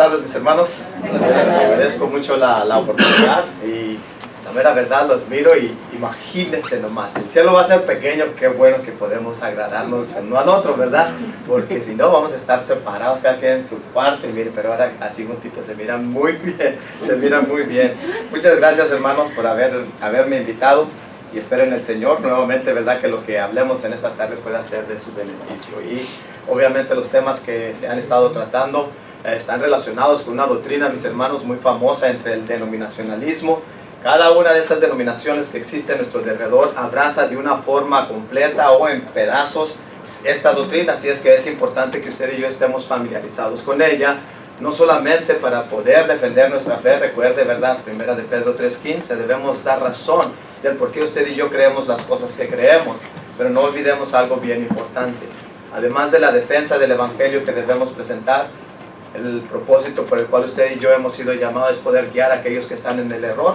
tardes, mis hermanos. Agradezco mucho la oportunidad y la mera verdad los miro y imagínense nomás, el cielo va a ser pequeño, qué bueno que podemos agradarnos uno al otro, ¿verdad? Porque si no vamos a estar separados cada quien en su parte, mire, pero ahora así juntitos se miran muy bien, se miran muy bien. Muchas gracias, hermanos, por haberme invitado y espero en el Señor nuevamente, ¿verdad? Que lo que hablemos en esta tarde pueda ser de su beneficio. Y obviamente los temas que se han estado tratando están relacionados con una doctrina, mis hermanos, muy famosa entre el denominacionalismo. Cada una de esas denominaciones que existen a nuestro alrededor abraza de una forma completa o en pedazos esta doctrina, así es que es importante que usted y yo estemos familiarizados con ella, no solamente para poder defender nuestra fe. Recuerde, ¿verdad? Primera de Pedro 3:15, debemos dar razón del por qué usted y yo creemos las cosas que creemos, pero no olvidemos algo bien importante. Además de la defensa del Evangelio que debemos presentar, el propósito por el cual usted y yo hemos sido llamados es poder guiar a aquellos que están en el error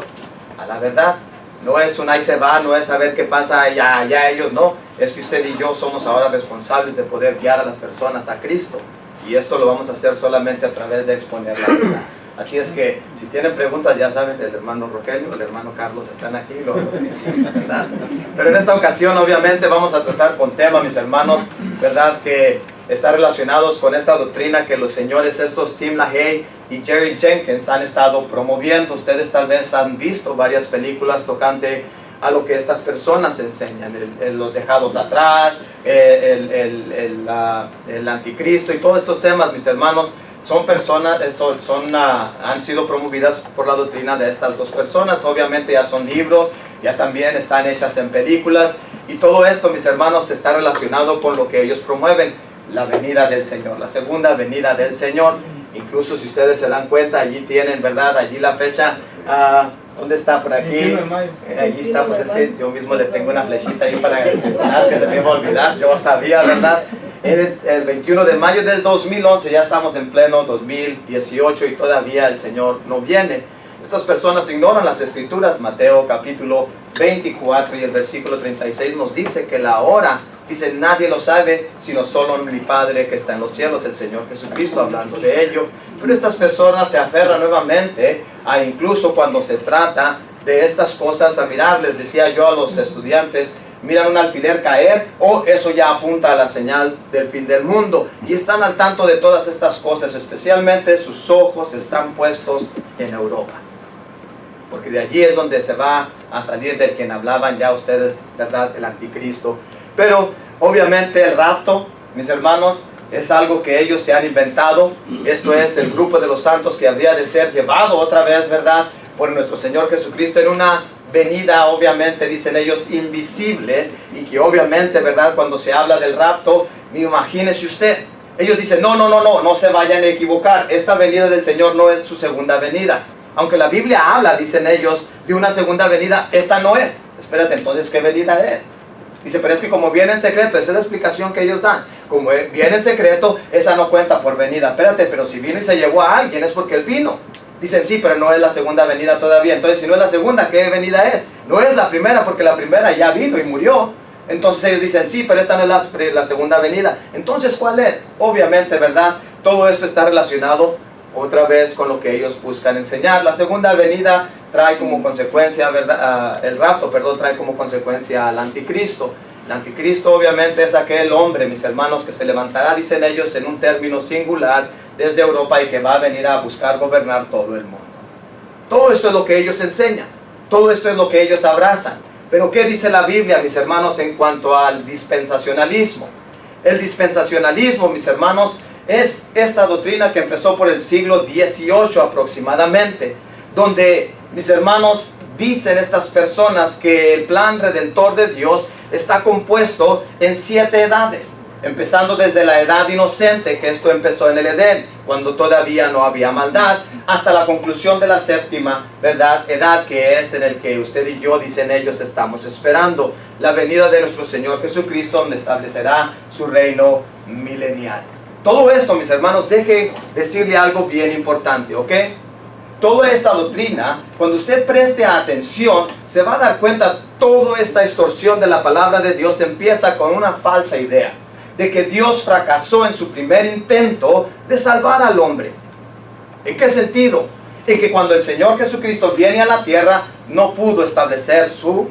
a la verdad. No es un ahí se va, no es saber qué pasa ya ellos, no. Es que usted y yo somos ahora responsables de poder guiar a las personas a Cristo. Y esto lo vamos a hacer solamente a través de exponer la verdad. Así es que, si tienen preguntas, ya saben, el hermano Rogelio, el hermano Carlos están aquí, los que sí, ¿verdad? Pero en esta ocasión, obviamente, vamos a tratar con tema, mis hermanos, ¿verdad? Que está relacionados con esta doctrina que los señores estos, Tim LaHaye y Jerry Jenkins, han estado promoviendo. Ustedes tal vez han visto varias películas tocante a lo que estas personas enseñan, los dejados atrás, el anticristo y todos estos temas, mis hermanos. Son personas, han sido promovidas por la doctrina de estas dos personas. Obviamente ya son libros, ya también están hechas en películas. Y todo esto, mis hermanos, está relacionado con lo que ellos promueven, la venida del Señor, la segunda venida del Señor. Incluso si ustedes se dan cuenta, allí tienen, ¿verdad? Allí la fecha, ¿dónde está? Por aquí. Allí está, pues es que yo mismo le tengo una flechita ahí para señalar que se me iba a olvidar. Yo sabía, ¿verdad? El 21 de mayo del 2011, ya estamos en pleno 2018 y todavía el Señor no viene. Estas personas ignoran las Escrituras. Mateo capítulo 24 y el versículo 36 nos dice que la hora, dice, nadie lo sabe sino solo mi Padre que está en los cielos, el Señor Jesucristo hablando de ello. Pero estas personas se aferran nuevamente a, incluso cuando se trata de estas cosas, a mirar, les decía yo a los estudiantes, miran un alfiler caer, eso ya apunta a la señal del fin del mundo. Y están al tanto de todas estas cosas, especialmente sus ojos están puestos en Europa. Porque de allí es donde se va a salir del quien hablaban ya ustedes, ¿verdad? El anticristo. Pero obviamente el rapto, mis hermanos, es algo que ellos se han inventado. Esto es el grupo de los santos que habría de ser llevado otra vez, ¿verdad? Por nuestro Señor Jesucristo en una venida, obviamente, dicen ellos, invisible. Y que obviamente, ¿verdad? Cuando se habla del rapto, imagínese usted. Ellos dicen, no se vayan a equivocar. Esta venida del Señor no es su segunda venida. Aunque la Biblia habla, dicen ellos, de una segunda venida, esta no es. Espérate, entonces, ¿qué venida es? Dice, pero es que como viene en secreto, esa es la explicación que ellos dan. Como viene en secreto, esa no cuenta por venida. Espérate, pero si vino y se llevó a alguien es porque él vino. Dicen, sí, pero no es la segunda venida todavía. Entonces, si no es la segunda, ¿qué venida es? No es la primera, porque la primera ya vino y murió. Entonces ellos dicen, sí, pero esta no es la segunda venida. Entonces, ¿cuál es? Obviamente, ¿verdad? Todo esto está relacionado otra vez con lo que ellos buscan enseñar. La segunda venida trae como consecuencia, ¿verdad? El rapto, perdón, trae como consecuencia al anticristo. El anticristo obviamente es aquel hombre, mis hermanos, que se levantará, dicen ellos, en un término singular desde Europa y que va a venir a buscar gobernar todo el mundo. Todo esto es lo que ellos enseñan, todo esto es lo que ellos abrazan. Pero ¿qué dice la Biblia, mis hermanos, en cuanto al dispensacionalismo? El dispensacionalismo, mis hermanos, es esta doctrina que empezó por el siglo XVIII aproximadamente, donde, mis hermanos, dicen estas personas que el plan redentor de Dios está compuesto en 7 edades, empezando desde la edad inocente, que esto empezó en el Edén, cuando todavía no había maldad, hasta la conclusión de la 7ª, ¿verdad? Edad, que es en el que usted y yo, dicen ellos, estamos esperando la venida de nuestro Señor Jesucristo, donde establecerá su reino milenial. Todo esto, mis hermanos, deje decirle algo bien importante, ¿ok? Toda esta doctrina, cuando usted preste atención, se va a dar cuenta, toda esta extorsión de la palabra de Dios empieza con una falsa idea de que Dios fracasó en su primer intento de salvar al hombre. ¿En qué sentido? En que cuando el Señor Jesucristo viene a la tierra, no pudo establecer su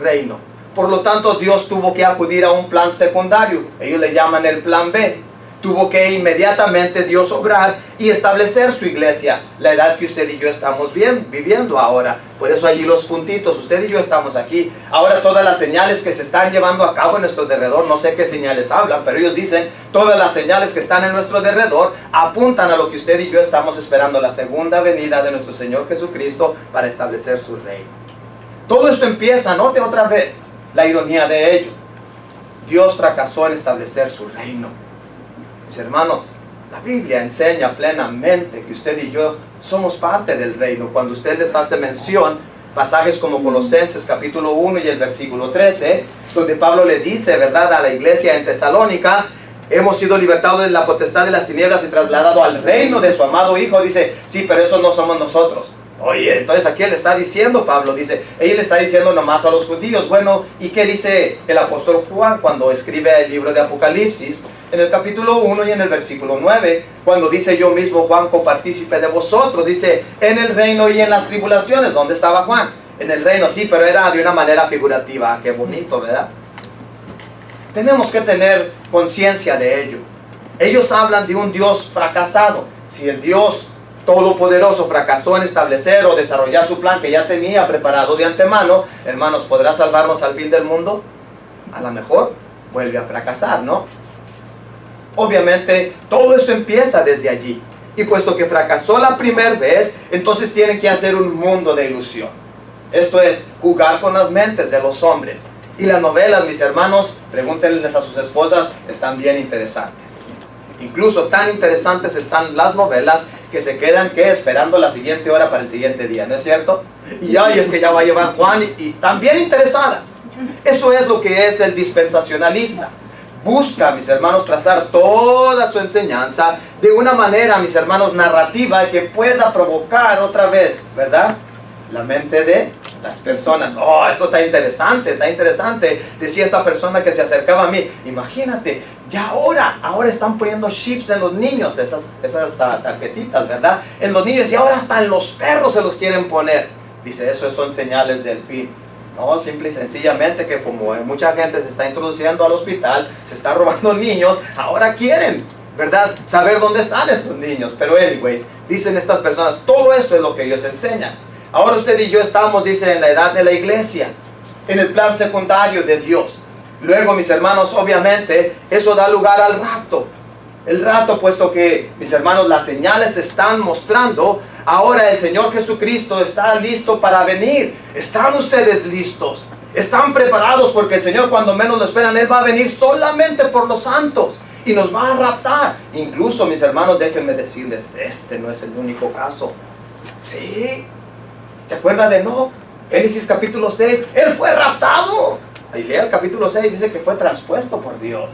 reino. Por lo tanto, Dios tuvo que acudir a un plan secundario. Ellos le llaman el plan B. Tuvo que inmediatamente Dios obrar y establecer su iglesia, la edad que usted y yo estamos viviendo ahora. Por eso allí los puntitos, usted y yo estamos aquí. Ahora todas las señales que se están llevando a cabo en nuestro derredor, no sé qué señales hablan, pero ellos dicen, todas las señales que están en nuestro derredor apuntan a lo que usted y yo estamos esperando, la segunda venida de nuestro Señor Jesucristo para establecer su reino. Todo esto empieza, note otra vez la ironía de ello. Dios fracasó en establecer su reino. Mis hermanos, la Biblia enseña plenamente que usted y yo somos parte del reino. Cuando usted les hace mención, pasajes como Colosenses capítulo 1 y el versículo 13, donde Pablo le dice, ¿verdad?, a la iglesia en Tesalónica, hemos sido libertados de la potestad de las tinieblas y trasladado al reino de su amado Hijo. Dice, sí, pero eso no somos nosotros. Oye, entonces aquí le está diciendo Pablo, dice, él le está diciendo nomás a los judíos. Bueno, ¿y qué dice el apóstol Juan cuando escribe el libro de Apocalipsis? En el capítulo 1 y en el versículo 9, cuando dice, yo mismo Juan copartícipe de vosotros, dice, en el reino y en las tribulaciones. ¿Dónde estaba Juan? En el reino, sí, pero era de una manera figurativa. Qué bonito, ¿verdad? Tenemos que tener conciencia de ello. Ellos hablan de un Dios fracasado. Si el Dios Todopoderoso fracasó en establecer o desarrollar su plan que ya tenía preparado de antemano, hermanos, ¿podrá salvarnos al fin del mundo? A lo mejor vuelve a fracasar, ¿no? Obviamente, todo esto empieza desde allí. Y puesto que fracasó la primera vez, entonces tienen que hacer un mundo de ilusión. Esto es, jugar con las mentes de los hombres. Y las novelas, mis hermanos, pregúntenles a sus esposas, están bien interesantes. Incluso tan interesantes están las novelas que se quedan esperando la siguiente hora para el siguiente día, ¿no es cierto? Y ay, es que ya va a llevar Juan y están bien interesadas. Eso es lo que es el dispensacionalista. Busca, mis hermanos, trazar toda su enseñanza de una manera, mis hermanos, narrativa que pueda provocar otra vez, ¿verdad?, la mente de las personas. Oh, eso está interesante, decía esta persona que se acercaba a mí. Imagínate, ya ahora están poniendo chips en los niños, esas tarjetitas, ¿verdad?, en los niños, y ahora hasta en los perros se los quieren poner. Dice, eso son señales del fin. No, simple y sencillamente que como mucha gente se está introduciendo al hospital, se está robando niños, ahora quieren, ¿verdad?, saber dónde están estos niños. Pero anyways, dicen estas personas, todo esto es lo que ellos enseñan. Ahora usted y yo estamos, dice, en la edad de la iglesia, en el plan secundario de Dios. Luego, mis hermanos, obviamente, eso da lugar al rapto. El rapto, puesto que, mis hermanos, las señales están mostrando, ahora el Señor Jesucristo está listo para venir. ¿Están ustedes listos? ¿Están preparados? Porque el Señor, cuando menos lo esperan, Él va a venir solamente por los santos y nos va a raptar. Incluso, mis hermanos, déjenme decirles, este no es el único caso. Sí. ¿Se acuerda de Enoc? Génesis capítulo 6, él fue raptado. Ahí lea el capítulo 6, dice que fue traspuesto por Dios.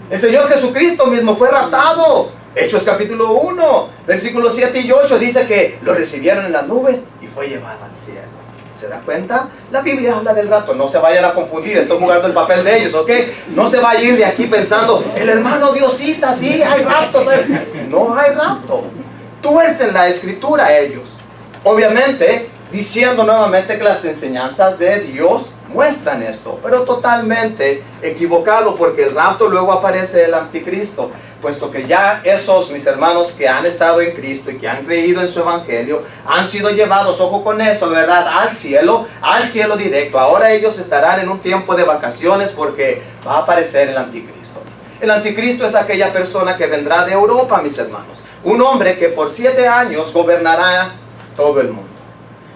El Señor Jesucristo mismo fue raptado. Hechos capítulo 1, versículos 7 y 8, dice que lo recibieron en las nubes y fue llevado al cielo. ¿Se da cuenta? La Biblia habla del rapto. No se vayan a confundir, estoy jugando el papel de ellos, ¿ok? No se va a ir de aquí pensando, el hermano Diosita, sí, hay rapto. No hay rapto. Tuercen la escritura ellos. Obviamente, diciendo nuevamente que las enseñanzas de Dios muestran esto, pero totalmente equivocado, porque el rapto luego aparece el anticristo, puesto que ya esos, mis hermanos, que han estado en Cristo y que han creído en su evangelio, han sido llevados, ojo con eso, ¿verdad?, al cielo directo. Ahora ellos estarán en un tiempo de vacaciones porque va a aparecer el anticristo. El anticristo es aquella persona que vendrá de Europa, mis hermanos, un hombre que por 7 años gobernará todo el mundo.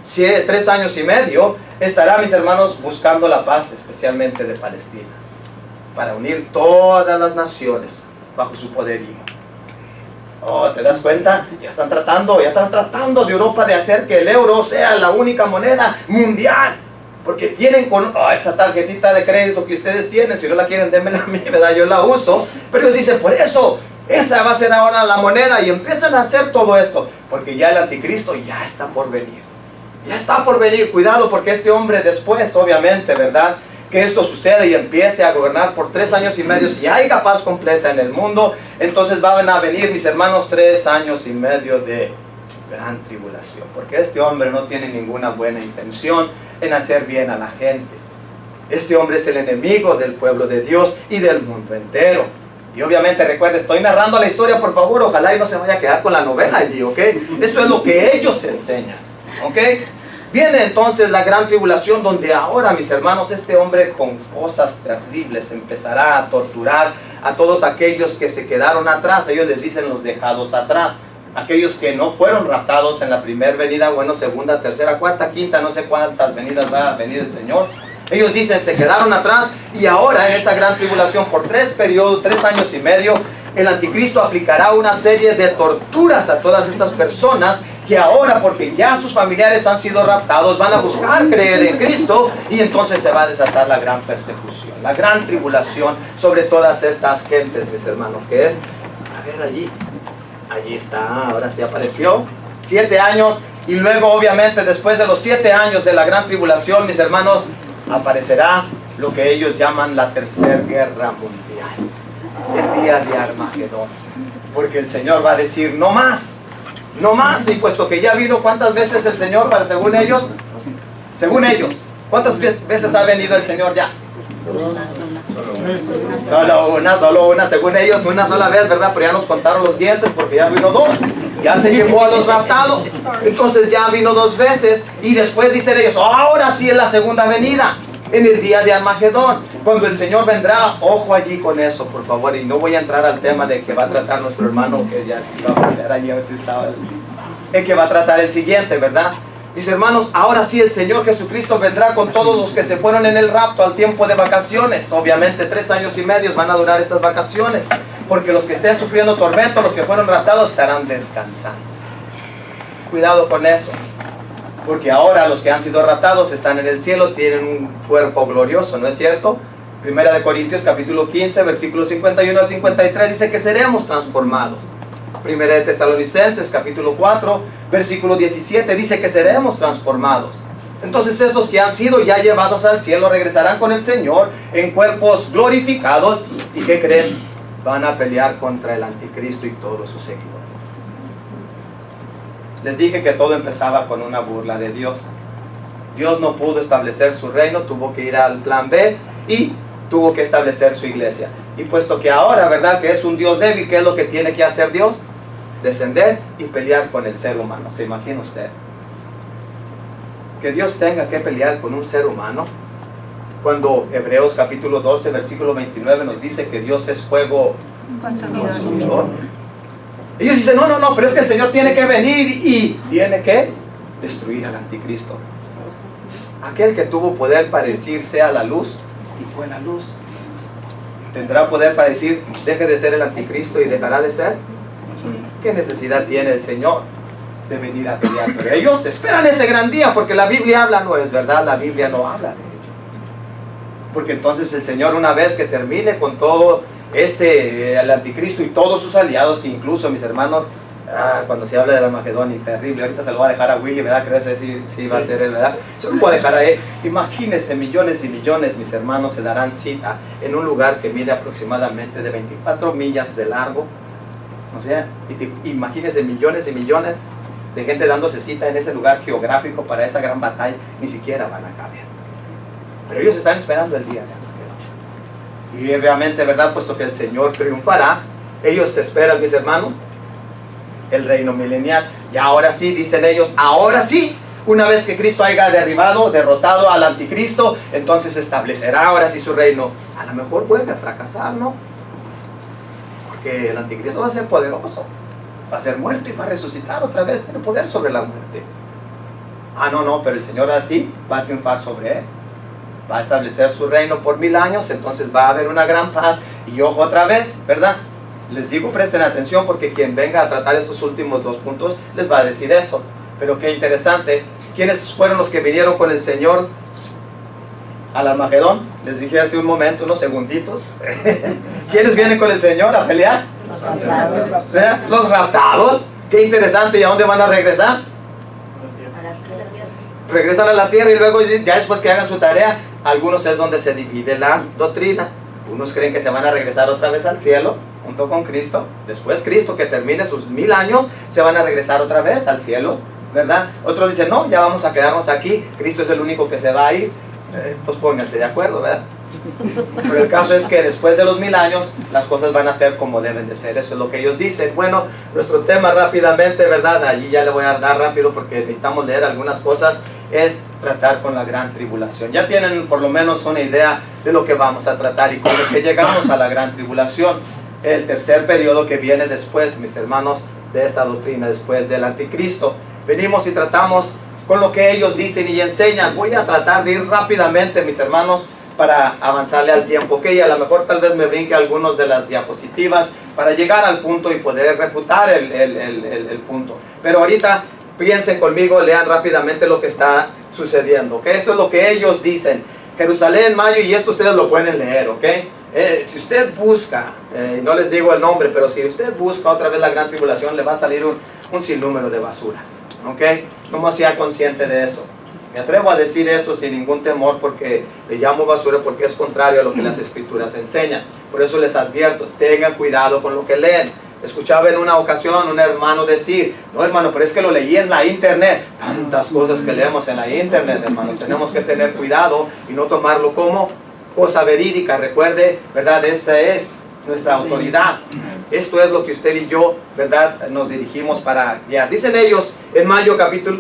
3 años y medio estará, mis hermanos, buscando la paz, especialmente de Palestina, para unir todas las naciones bajo su poderío. Oh, ¿te das cuenta? Ya están tratando de Europa de hacer que el euro sea la única moneda mundial, porque tienen con esa tarjetita de crédito que ustedes tienen. Si no la quieren, démela a mí, ¿verdad? Yo la uso. Pero ellos dicen, por eso esa va a ser ahora la moneda, y empiezan a hacer todo esto, porque ya el anticristo ya está por venir. Ya está por venir. Cuidado, porque este hombre después, obviamente, ¿verdad?, que esto sucede y empiece a gobernar por 3 años y medio, si haya paz completa en el mundo, entonces van a venir, mis hermanos, 3 años y medio de gran tribulación, porque este hombre no tiene ninguna buena intención en hacer bien a la gente. Este hombre es el enemigo del pueblo de Dios y del mundo entero. Y obviamente recuerde, estoy narrando la historia, por favor, ojalá y no se vaya a quedar con la novela allí, ¿ok? Esto es lo que ellos enseñan, ¿ok? Viene entonces la gran tribulación, donde ahora, mis hermanos, este hombre con cosas terribles empezará a torturar a todos aquellos que se quedaron atrás. Ellos les dicen los dejados atrás. Aquellos que no fueron raptados en la primera venida, bueno, segunda, tercera, cuarta, quinta, no sé cuántas venidas va a venir el Señor. Ellos dicen, se quedaron atrás, y ahora en esa gran tribulación por 3 años y medio, el anticristo aplicará una serie de torturas a todas estas personas que ahora, porque ya sus familiares han sido raptados, van a buscar creer en Cristo, y entonces se va a desatar la gran persecución, la gran tribulación sobre todas estas gentes, mis hermanos, que es, a ver allí está, ahora sí apareció, 7 años, y luego obviamente después de los 7 años de la gran tribulación, mis hermanos, aparecerá lo que ellos llaman la tercera guerra mundial, el día de Armagedón, porque el Señor va a decir, no más, y puesto que ya vino, ¿cuántas veces el Señor, según ellos, cuántas veces ha venido el Señor ya? Solo una, según ellos, una sola vez, ¿verdad? Pero ya nos contaron los dientes, porque ya vino 2, ya se llevó a los raptados, entonces ya vino 2 veces, y después dicen ellos, ahora sí es la segunda venida, en el día de Armagedón, cuando el Señor vendrá. Ojo allí con eso, por favor, y no voy a entrar al tema de que va a tratar nuestro hermano, que ya iba a pasar allí a ver si estaba el que va a tratar el siguiente, ¿verdad? Mis hermanos, ahora sí el Señor Jesucristo vendrá con todos los que se fueron en el rapto al tiempo de vacaciones. Obviamente 3 años y medio van a durar estas vacaciones, porque los que estén sufriendo tormento, los que fueron raptados, estarán descansando. Cuidado con eso, porque ahora los que han sido raptados están en el cielo, tienen un cuerpo glorioso, ¿no es cierto? Primera de Corintios capítulo 15, versículos 51 al 53 dice que seremos transformados. Primera de Tesalonicenses capítulo 4, versículo 17 dice que seremos transformados. Entonces estos que han sido ya llevados al cielo regresarán con el Señor en cuerpos glorificados. ¿Y qué creen? Van a pelear contra el anticristo y todos sus seguidores. Les dije que todo empezaba con una burla de Dios. Dios no pudo establecer su reino, tuvo que ir al plan B y tuvo que establecer su iglesia. Y puesto que ahora, ¿verdad?, que es un Dios débil, ¿qué es lo que tiene que hacer Dios? Descender y pelear con el ser humano. ¿Se imagina usted? Que Dios tenga que pelear con un ser humano, cuando Hebreos capítulo 12, versículo 29 nos dice que Dios es fuego consumidor. Ellos dicen, no, pero es que el Señor tiene que venir y tiene que destruir al anticristo. Aquel que tuvo poder para decir sea la luz, y fue la luz, ¿tendrá poder para decir deje de ser el anticristo y dejará de ser? ¿Qué necesidad tiene el Señor de venir a pelear? Pero ellos esperan ese gran día, porque la Biblia habla, no es verdad, la Biblia no habla de ello. Porque entonces el Señor, una vez que termine con todo el anticristo y todos sus aliados, que incluso, mis hermanos, cuando se habla de Armagedón, y terrible, ahorita se lo voy a dejar a Willy, ¿verdad? Creo que sí va a ser él, ¿verdad? Se lo voy a dejar a él. Imagínense, millones y millones, mis hermanos, se darán cita en un lugar que mide aproximadamente de 24 millas de largo. O sea, imagínense millones y millones de gente dándose cita en ese lugar geográfico para esa gran batalla. Ni siquiera van a caber. Pero ellos están esperando el día de Armagedón. Y obviamente, ¿verdad?, puesto que el Señor triunfará, ellos esperan, mis hermanos, el reino milenial. Y ahora sí, dicen ellos, ahora sí, una vez que Cristo haya derrotado al anticristo, entonces establecerá ahora sí su reino. A lo mejor vuelve a fracasar, ¿no? Porque el anticristo va a ser poderoso, va a ser muerto y va a resucitar otra vez, tiene poder sobre la muerte. No, pero el Señor así va a triunfar sobre él, va a establecer su reino por 1000 años, entonces va a haber una gran paz. Y ojo otra vez, ¿verdad? Les digo, presten atención, porque quien venga a tratar estos últimos 2 puntos les va a decir eso. Pero qué interesante, ¿quiénes fueron los que vinieron con el Señor al Armagedón? Les dije hace un momento, unos segunditos. ¿Quiénes vienen con el Señor a pelear? Los raptados. Qué interesante. ¿Y a dónde van a regresar? Regresan a la tierra, y luego ya después que hagan su tarea, algunos es donde se divide la doctrina. Unos creen que se van a regresar otra vez al cielo, junto con Cristo. Después Cristo, que termine sus 1000 años, se van a regresar otra vez al cielo, ¿verdad? Otros dicen, no, ya vamos a quedarnos aquí, Cristo es el único que se va a ir. Pues pónganse de acuerdo, ¿verdad? Pero el caso es que después de los 1000 años las cosas van a ser como deben de ser. Eso es lo que ellos dicen. Bueno, nuestro tema rápidamente, ¿verdad? Allí ya le voy a dar rápido porque necesitamos leer algunas cosas. Es tratar con la gran tribulación. Ya tienen por lo menos una idea de lo que vamos a tratar y cómo es que llegamos a la gran tribulación. El tercer periodo que viene después, mis hermanos, de esta doctrina, después del anticristo. Venimos y tratamos con lo que ellos dicen y enseñan. Voy a tratar de ir rápidamente, mis hermanos, para avanzarle al tiempo. Ok, a lo mejor tal vez me brinque algunos de las diapositivas para llegar al punto y poder refutar el punto. Pero ahorita piensen conmigo, lean rápidamente lo que está sucediendo. Ok, esto es lo que ellos dicen. Jerusalén, mayo, y esto ustedes lo pueden leer, ok. Si usted busca, no les digo el nombre, pero si usted busca otra vez la gran tribulación, le va a salir un sinnúmero de basura. ¿Ok? ¿Cómo sea consciente de eso? Me atrevo a decir eso sin ningún temor porque le llamo basura porque es contrario a lo que las escrituras enseñan. Por eso les advierto, tengan cuidado con lo que leen. Escuchaba en una ocasión un hermano decir, no hermano, pero es que lo leí en la internet. Tantas cosas que leemos en la internet, hermanos, tenemos que tener cuidado y no tomarlo como cosa verídica. Recuerde, ¿verdad? Esta es nuestra autoridad. Esto es lo que usted y yo, ¿verdad?, nos dirigimos para guiar. Dicen ellos en Mayo capítulo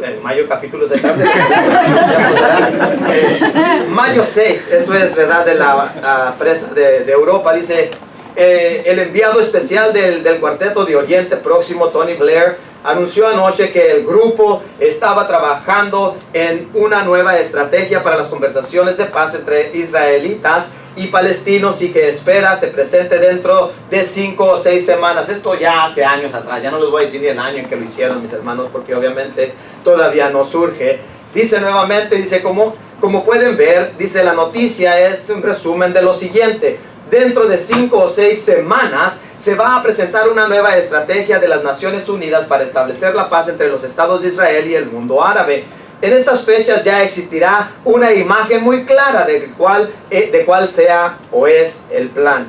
6, esto es, ¿verdad?, de la prensa de Europa, dice, el enviado especial del Cuarteto de Oriente Próximo, Tony Blair, anunció anoche que el grupo estaba trabajando en una nueva estrategia para las conversaciones de paz entre israelitas y palestinos y que espera se presente dentro de 5 o 6 semanas. Esto ya hace años atrás, ya no les voy a decir ni el año en que lo hicieron, mis hermanos, porque obviamente todavía no surge. Dice nuevamente, dice, como pueden ver, dice, la noticia es un resumen de lo siguiente. Dentro de 5 o 6 semanas se va a presentar una nueva estrategia de las Naciones Unidas para establecer la paz entre los estados de Israel y el mundo árabe. En estas fechas ya existirá una imagen muy clara de cuál sea o es el plan.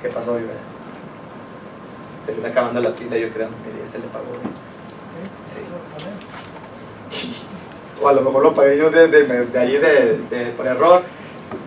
¿Qué pasó, mi vida? Se le está acabando la pila, yo creo. Mire, se le pagó. Sí. O a lo mejor lo pagué yo de allí por error.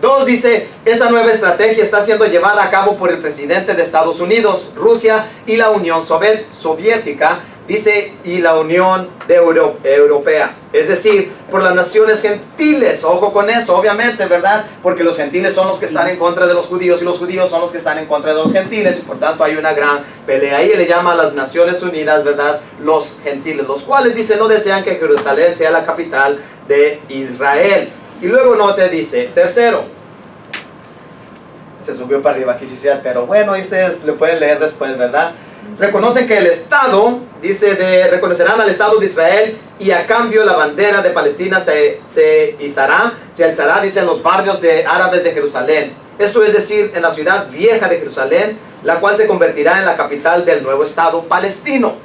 2 dice, esa nueva estrategia está siendo llevada a cabo por el presidente de Estados Unidos, Rusia y la Unión Soviética, dice, y la Unión Europea, es decir, por las naciones gentiles. Ojo con eso, obviamente, ¿verdad? Porque los gentiles son los que están en contra de los judíos y los judíos son los que están en contra de los gentiles y por tanto hay una gran pelea. Ahí le llama a las Naciones Unidas, ¿verdad?, los gentiles, los cuales, dice, no desean que Jerusalén sea la capital de Israel. Y luego no te dice, tercero, se subió para arriba, aquí sí sea altero. Bueno, y ustedes lo pueden leer después, ¿verdad? Reconocen que el Estado, dice, reconocerán al Estado de Israel y a cambio la bandera de Palestina se alzará, dice, en los barrios de árabes de Jerusalén. Esto es decir, en la ciudad vieja de Jerusalén, la cual se convertirá en la capital del nuevo Estado palestino.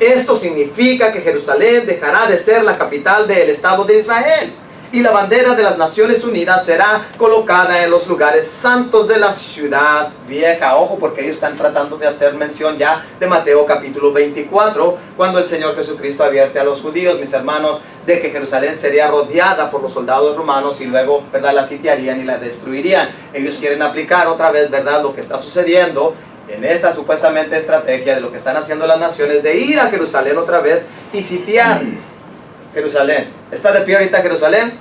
Esto significa que Jerusalén dejará de ser la capital del Estado de Israel. Y la bandera de las Naciones Unidas será colocada en los lugares santos de la ciudad vieja. Ojo, porque ellos están tratando de hacer mención ya de Mateo capítulo 24, cuando el Señor Jesucristo advierte a los judíos, mis hermanos, de que Jerusalén sería rodeada por los soldados romanos y luego, ¿verdad?, la sitiarían y la destruirían. Ellos quieren aplicar otra vez, ¿verdad?, lo que está sucediendo en esta supuestamente estrategia de lo que están haciendo las naciones, de ir a Jerusalén otra vez y sitiar Jerusalén. ¿Está de pie ahorita Jerusalén?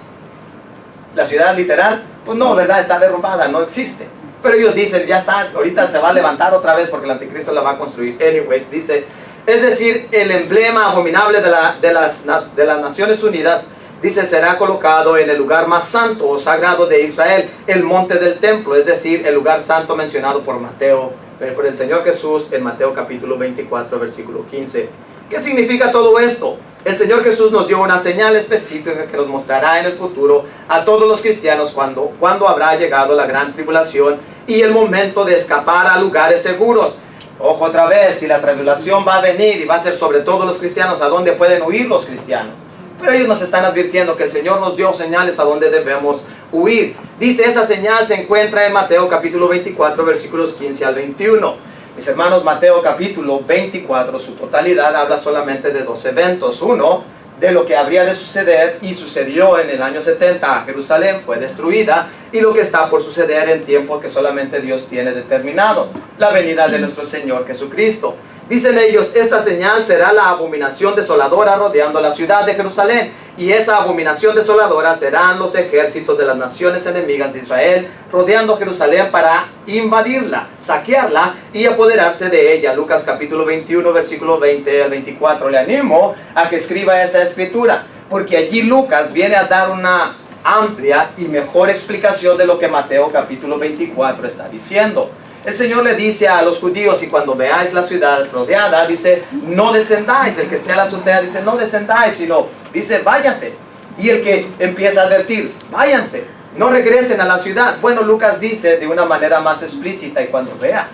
¿La ciudad literal? Pues no, ¿verdad? Está derrumbada, no existe. Pero ellos dicen, ya está, ahorita se va a levantar otra vez porque el anticristo la va a construir. Anyways, dice, es decir, el emblema abominable de las Naciones Unidas, dice, será colocado en el lugar más santo o sagrado de Israel, el monte del templo, es decir, el lugar santo mencionado por el Señor Jesús en Mateo capítulo 24, versículo 15. ¿Qué significa todo esto? El Señor Jesús nos dio una señal específica que nos mostrará en el futuro a todos los cristianos cuando habrá llegado la gran tribulación y el momento de escapar a lugares seguros. Ojo otra vez, si la tribulación va a venir y va a ser sobre todos los cristianos, ¿a dónde pueden huir los cristianos? Pero ellos nos están advirtiendo que el Señor nos dio señales a dónde debemos huir. Dice, esa señal se encuentra en Mateo capítulo 24, versículos 15 al 21. Mis hermanos, Mateo capítulo 24, su totalidad, habla solamente de dos eventos. Uno, de lo que habría de suceder y sucedió en el año 70. Jerusalén fue destruida, y lo que está por suceder en tiempo que solamente Dios tiene determinado, la venida de nuestro Señor Jesucristo. Dicen ellos, esta señal será la abominación desoladora rodeando la ciudad de Jerusalén, y esa abominación desoladora serán los ejércitos de las naciones enemigas de Israel, rodeando Jerusalén para invadirla, saquearla y apoderarse de ella. Lucas capítulo 21, versículo 20 al 24. Le animo a que escriba esa escritura, porque allí Lucas viene a dar una amplia y mejor explicación de lo que Mateo capítulo 24 está diciendo. El Señor le dice a los judíos, y cuando veáis la ciudad rodeada, dice, no descendáis. El que esté a la azotea dice, no descendáis, sino dice, váyase. Y el que empieza a advertir, váyanse, no regresen a la ciudad. Bueno, Lucas dice de una manera más explícita, y cuando veas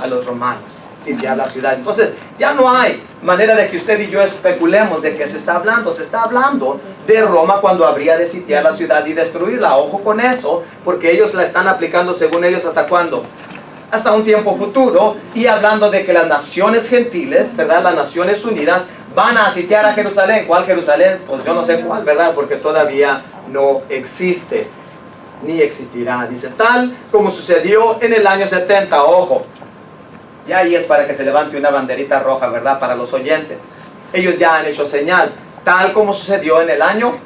a los romanos sitiar la ciudad, entonces ya no hay manera de que usted y yo especulemos de qué se está hablando. Se está hablando de Roma cuando habría de sitiar la ciudad y destruirla. Ojo con eso, porque ellos la están aplicando, según ellos, ¿hasta cuándo? Hasta un tiempo futuro, y hablando de que las naciones gentiles, ¿verdad? Las Naciones Unidas van a sitiar a Jerusalén. ¿Cuál Jerusalén? Pues yo no sé cuál, ¿verdad? Porque todavía no existe, ni existirá. Dice, tal como sucedió en el año 70, ojo. Y ahí es para que se levante una banderita roja, ¿verdad? Para los oyentes. Ellos ya han hecho señal, tal como sucedió en el año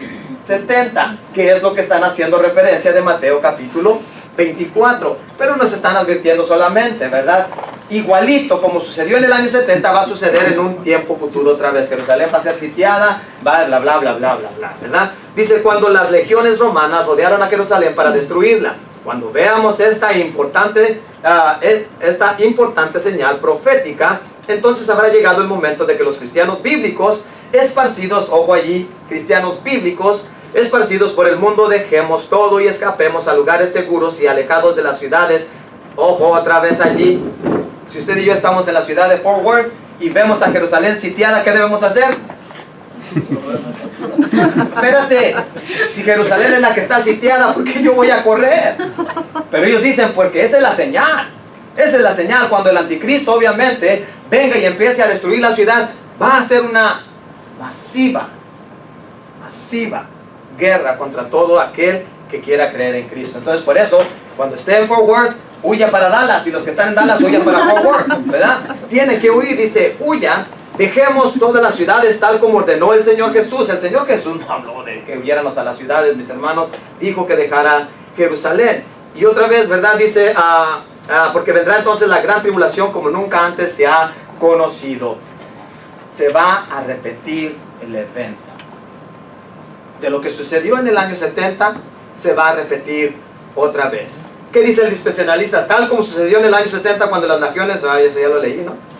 70, que es lo que están haciendo referencia de Mateo capítulo 24. Pero nos están advirtiendo solamente, ¿verdad? Igualito como sucedió en el año 70, va a suceder en un tiempo futuro otra vez. Jerusalén va a ser sitiada, va bla, bla, bla, bla, bla, bla, ¿verdad? Dice, cuando las legiones romanas rodearon a Jerusalén para destruirla. Cuando veamos esta importante señal profética, entonces habrá llegado el momento de que los cristianos bíblicos esparcidos, ojo allí, cristianos bíblicos esparcidos por el mundo, dejemos todo y escapemos a lugares seguros y alejados de las ciudades. Ojo, otra vez allí, si usted y yo estamos en la ciudad de Fort Worth y vemos a Jerusalén sitiada, ¿qué debemos hacer? Espérate, si Jerusalén es la que está sitiada, ¿por qué yo voy a correr? Pero ellos dicen, porque esa es la señal. Esa es la señal. Cuando el anticristo obviamente venga y empiece a destruir la ciudad, va a ser una masiva guerra contra todo aquel que quiera creer en Cristo. Entonces, por eso, cuando esté en Fort Worth, huya para Dallas, y los que están en Dallas huyan para Fort Worth, ¿verdad? Tienen que huir. Dice, huyan. Dejemos todas las ciudades tal como ordenó el Señor Jesús. El Señor Jesús no habló de que huyéramos a las ciudades, mis hermanos. Dijo que dejaran Jerusalén. Y otra vez, ¿verdad? Dice, porque vendrá entonces la gran tribulación como nunca antes se ha conocido. Se va a repetir el evento. De lo que sucedió en el año 70, se va a repetir otra vez. ¿Qué dice el dispensacionalista? Tal como sucedió en el año 70 cuando las naciones... eso ya lo leí, ¿no?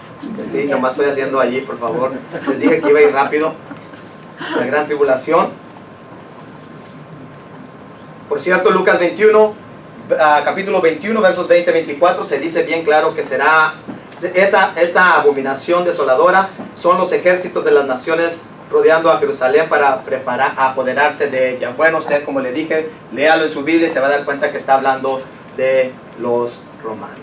Sí, nomás estoy haciendo allí, por favor. Les dije que iba a ir rápido. La gran tribulación. Por cierto, Lucas 21, capítulo 21, versos 20-24, se dice bien claro que será esa abominación desoladora. Son los ejércitos de las naciones rodeando a Jerusalén para preparar a apoderarse de ella. Bueno, usted, como le dije, léalo en su Biblia y se va a dar cuenta que está hablando de los romanos.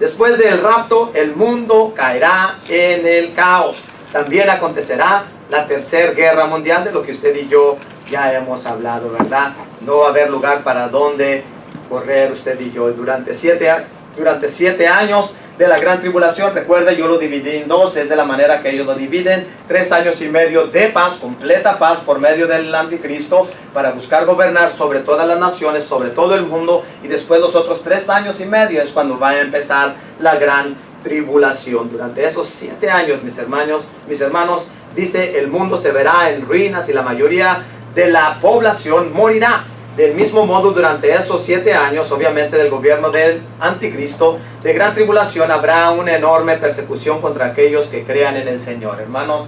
Después del rapto, el mundo caerá en el caos. También acontecerá la tercera guerra mundial, de lo que usted y yo ya hemos hablado, ¿verdad? No va a haber lugar para donde correr usted y yo. Durante 7 años de la gran tribulación, recuerde, yo lo dividí en dos, es de la manera que ellos lo dividen. 3 años y medio de paz, completa paz por medio del anticristo, para buscar gobernar sobre todas las naciones, sobre todo el mundo, y después los otros 3 años y medio es cuando va a empezar la gran tribulación. Durante esos 7 años, mis hermanos, dice, el mundo se verá en ruinas y la mayoría de la población morirá. Del mismo modo, durante esos 7 años, obviamente del gobierno del anticristo, de gran tribulación, habrá una enorme persecución contra aquellos que crean en el Señor. Hermanos,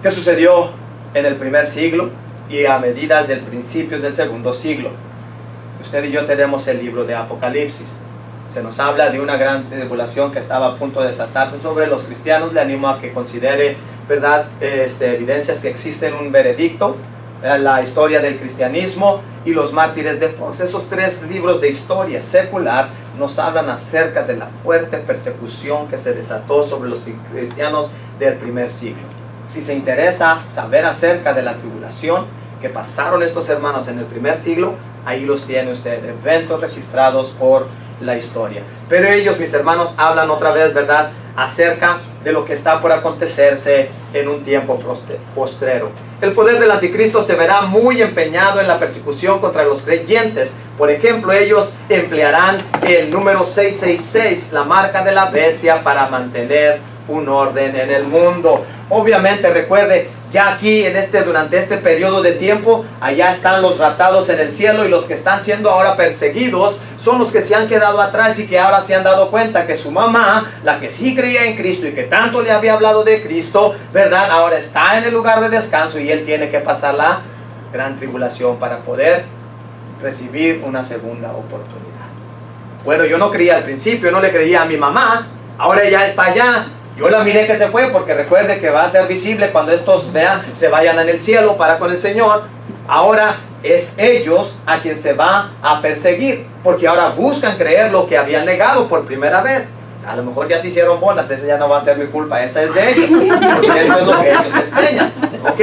¿qué sucedió en el primer siglo y a medidas del principios del segundo siglo? Usted y yo tenemos el libro de Apocalipsis. Se nos habla de una gran tribulación que estaba a punto de desatarse sobre los cristianos. Le animo a que considere, ¿verdad?, evidencias que existen un veredicto la historia del cristianismo y los mártires de Fox. Esos 3 libros de historia secular nos hablan acerca de la fuerte persecución que se desató sobre los cristianos del primer siglo. Si se interesa saber acerca de la tribulación que pasaron estos hermanos en el primer siglo, ahí los tiene usted, eventos registrados por la historia. Pero ellos, mis hermanos, hablan otra vez, ¿verdad?, acerca de lo que está por acontecerse en un tiempo postrero. El poder del anticristo se verá muy empeñado en la persecución contra los creyentes. Por ejemplo, ellos emplearán el número 666, la marca de la bestia, para mantener un orden en el mundo. Obviamente, recuerde, ya aquí durante este periodo de tiempo, allá están los raptados en el cielo, y los que están siendo ahora perseguidos son los que se han quedado atrás y que ahora se han dado cuenta que su mamá, la que sí creía en Cristo y que tanto le había hablado de Cristo, ¿verdad?, ahora está en el lugar de descanso, y él tiene que pasar la gran tribulación para poder recibir una segunda oportunidad. Bueno, yo no creía al principio, no le creía a mi mamá, ahora ella está allá. Yo la miré que se fue, porque recuerde que va a ser visible cuando estos se vayan en el cielo para con el Señor. Ahora es ellos a quien se va a perseguir, porque ahora buscan creer lo que habían negado por primera vez. A lo mejor ya se hicieron bolas, esa ya no va a ser mi culpa, esa es de ellos, porque eso es lo que ellos enseñan, ¿ok?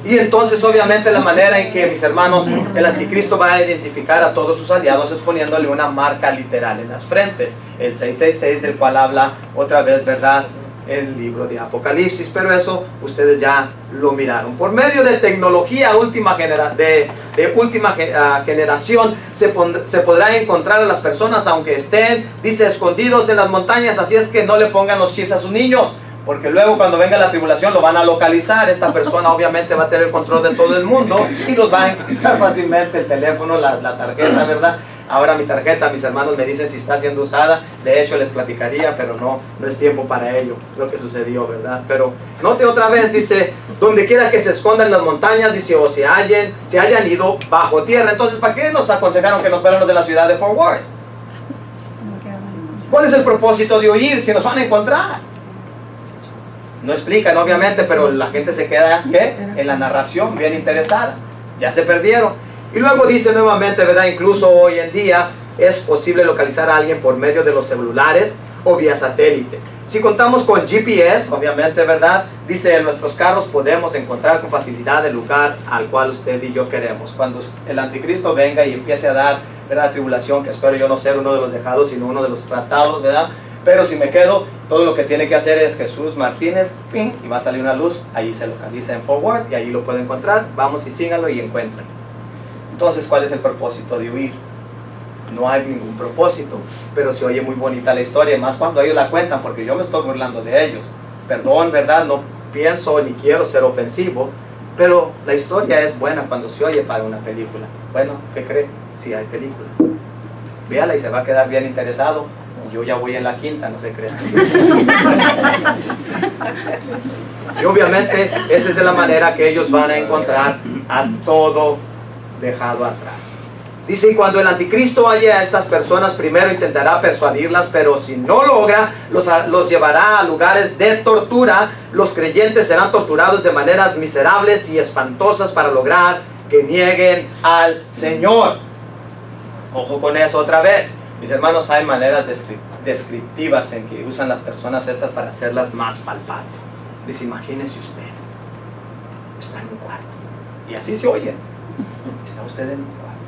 Y entonces, obviamente, la manera en que, mis hermanos, el anticristo va a identificar a todos sus aliados es poniéndole una marca literal en las frentes, el 666, del cual habla otra vez, ¿verdad?, el libro de Apocalipsis. Pero eso ustedes ya lo miraron. Por medio de tecnología última generación se podrá encontrar a las personas aunque estén, dice, escondidos en las montañas. Así es que no le pongan los chips a sus niños, porque luego cuando venga la tribulación lo van a localizar. Esta persona obviamente va a tener control de todo el mundo y los va a encontrar fácilmente, el teléfono, la tarjeta, ¿verdad? Ahora mi tarjeta, mis hermanos me dicen si está siendo usada. De hecho les platicaría, pero no es tiempo para ello, lo que sucedió, ¿verdad? Pero note otra vez, dice, donde quiera que se escondan en las montañas, dice, o se hayan ido bajo tierra. Entonces, ¿para qué nos aconsejaron que nos fuéramos de la ciudad de Fort Worth? ¿Cuál es el propósito de huir si nos van a encontrar? No explican, obviamente, pero la gente se queda, ¿qué?, en la narración, bien interesada. Ya se perdieron. Y luego dice nuevamente, ¿verdad?, incluso hoy en día es posible localizar a alguien por medio de los celulares o vía satélite. Si contamos con GPS, obviamente, ¿verdad?, dice, en nuestros carros podemos encontrar con facilidad el lugar al cual usted y yo queremos. Cuando el anticristo venga y empiece a dar, ¿verdad?, tribulación, que espero yo no ser uno de los dejados, sino uno de los tratados, ¿verdad?, pero si me quedo, todo lo que tiene que hacer es Jesús Martínez, ¡ping!, y va a salir una luz, ahí se localiza en Fort Worth y ahí lo puede encontrar. Vamos y síganlo y encuentren. Entonces, ¿cuál es el propósito de huir? No hay ningún propósito, pero se oye muy bonita la historia, más cuando ellos la cuentan, porque yo me estoy burlando de ellos. Perdón, ¿verdad?, no pienso ni quiero ser ofensivo, pero la historia es buena cuando se oye para una película. Bueno, ¿qué cree? Sí hay película. Véala y se va a quedar bien interesado. Yo ya voy en la quinta, no se crean. Y obviamente esa es de la manera que ellos van a encontrar a todo dejado atrás. Dice, y cuando el anticristo halle a estas personas, primero intentará persuadirlas, pero si no logra, los llevará a lugares de tortura. Los creyentes serán torturados de maneras miserables y espantosas para lograr que nieguen al Señor. Ojo con eso otra vez. Mis hermanos, hay maneras descriptivas en que usan las personas estas para hacerlas más palpables. Dice, imagínese usted, está en un cuarto, y así se oye. Está usted en un cuarto,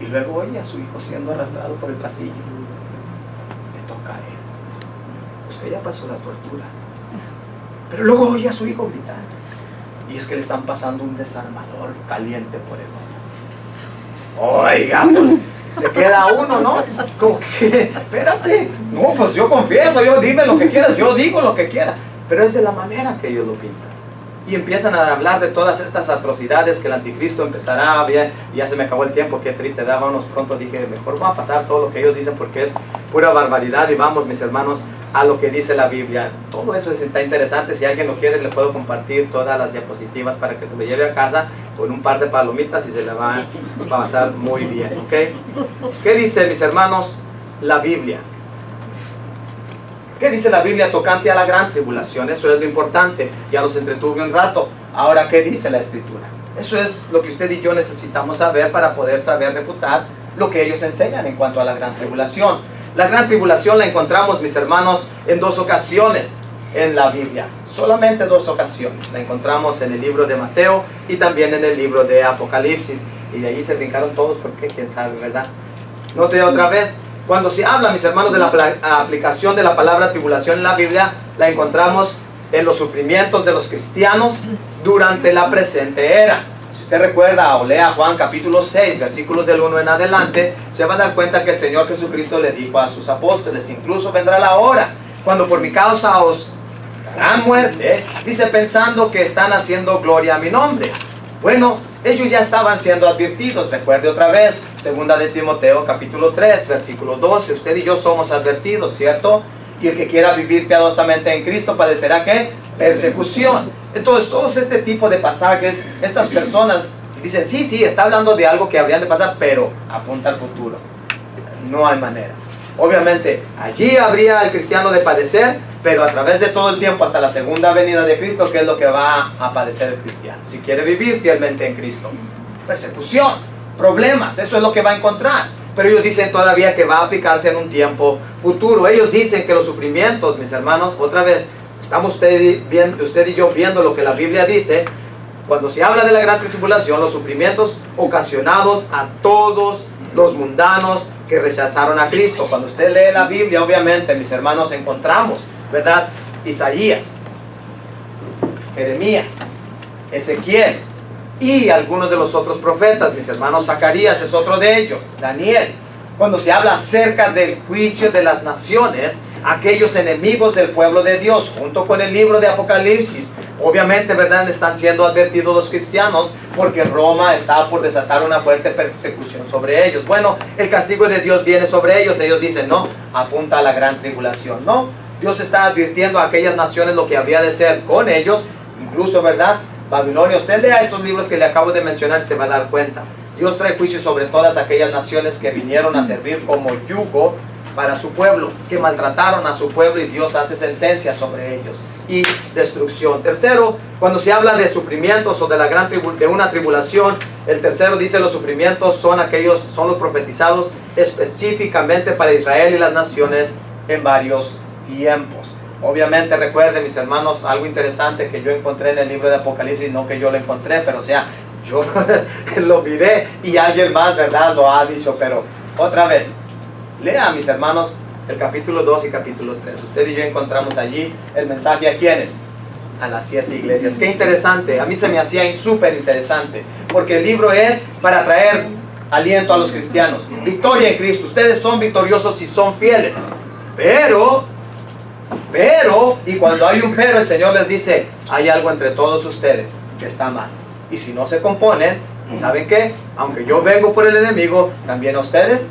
y luego oye a su hijo siendo arrastrado por el pasillo. Le toca a él. Usted ya pasó la tortura, pero luego oye a su hijo gritar, y es que le están pasando un desarmador caliente por el ojo. Oiga, pues se queda uno, ¿no? Como que, espérate, no, pues yo confieso, yo dime lo que quieras, yo digo lo que quiera. Pero es de la manera que ellos lo pintan. Y empiezan a hablar de todas estas atrocidades que el anticristo empezará. Ya se me acabó el tiempo, qué triste, vámonos pronto. Dije, mejor va a pasar todo lo que ellos dicen porque es pura barbaridad. Y vamos, mis hermanos, a lo que dice la Biblia. Todo eso está interesante. Si alguien lo quiere, le puedo compartir todas las diapositivas para que se lo lleve a casa con un par de palomitas y se le va a pasar muy bien, ¿ok? ¿Qué dice, mis hermanos, la Biblia? ¿Qué dice la Biblia tocante a la gran tribulación? Eso es lo importante. Ya los entretuve un rato. Ahora, ¿qué dice la Escritura? Eso es lo que usted y yo necesitamos saber para poder saber refutar lo que ellos enseñan en cuanto a la gran tribulación. La gran tribulación la encontramos, mis hermanos, en 2 ocasiones en la Biblia. Solamente 2 ocasiones. La encontramos en el libro de Mateo y también en el libro de Apocalipsis. Y de ahí se brincaron todos porque quién sabe, ¿verdad? Note otra vez, cuando se habla, mis hermanos, de la aplicación de la palabra tribulación en la Biblia, la encontramos en los sufrimientos de los cristianos durante la presente era. Si usted recuerda o lea Juan capítulo 6, versículos del 1 en adelante, se va a dar cuenta que el Señor Jesucristo le dijo a sus apóstoles: incluso vendrá la hora cuando por mi causa os darán muerte, dice, pensando que están haciendo gloria a mi nombre. Bueno, ellos ya estaban siendo advertidos. Recuerde otra vez, 2 de Timoteo capítulo 3, versículo 12. Usted y yo somos advertidos, ¿cierto? Y el que quiera vivir piadosamente en Cristo padecerá, ¿qué? Persecución. Entonces, todos este tipo de pasajes, estas personas dicen, sí, está hablando de algo que habrían de pasar, pero apunta al futuro. No hay manera. Obviamente, allí habría el cristiano de padecer, pero a través de todo el tiempo hasta la segunda venida de Cristo, ¿qué es lo que va a padecer el cristiano? Si quiere vivir fielmente en Cristo. Persecución, problemas, eso es lo que va a encontrar. Pero ellos dicen todavía que va a aplicarse en un tiempo futuro. Ellos dicen que los sufrimientos, mis hermanos, otra vez, estamos usted y yo viendo lo que la Biblia dice. Cuando se habla de la gran tribulación, los sufrimientos ocasionados a todos los mundanos que rechazaron a Cristo. Cuando usted lee la Biblia, obviamente, mis hermanos, encontramos, ¿verdad? Isaías, Jeremías, Ezequiel y algunos de los otros profetas, mis hermanos. Zacarías es otro de ellos, Daniel. Cuando se habla acerca del juicio de las naciones, aquellos enemigos del pueblo de Dios, junto con el libro de Apocalipsis, obviamente, ¿verdad?, están siendo advertidos los cristianos porque Roma está por desatar una fuerte persecución sobre ellos. Bueno, el castigo de Dios viene sobre ellos. Ellos dicen, no, apunta a la gran tribulación. No, Dios está advirtiendo a aquellas naciones lo que habría de ser con ellos. Incluso, ¿verdad?, Babilonia. Usted lea esos libros que le acabo de mencionar y se va a dar cuenta. Dios trae juicio sobre todas aquellas naciones que vinieron a servir como yugo para su pueblo, que maltrataron a su pueblo, y Dios hace sentencia sobre ellos y destrucción. Tercero, cuando se habla de sufrimientos o de la gran de una tribulación, el tercero dice los sufrimientos son los profetizados específicamente para Israel y las naciones en varios tiempos. Obviamente, recuerden, mis hermanos, algo interesante que yo encontré en el libro de Apocalipsis, no que yo lo encontré, pero o sea, yo lo miré y alguien más, ¿verdad?, lo ha dicho. Pero otra vez, lea, mis hermanos, el capítulo 2 y capítulo 3. Usted y yo encontramos allí el mensaje a ¿quiénes? A las 7 iglesias. Qué interesante. A mí se me hacía súper interesante, porque el libro es para traer aliento a los cristianos. Victoria en Cristo. Ustedes son victoriosos si son fieles. Pero, y cuando hay un pero, el Señor les dice, hay algo entre todos ustedes que está mal. Y si no se componen, ¿saben qué? Aunque yo vengo por el enemigo, también a ustedes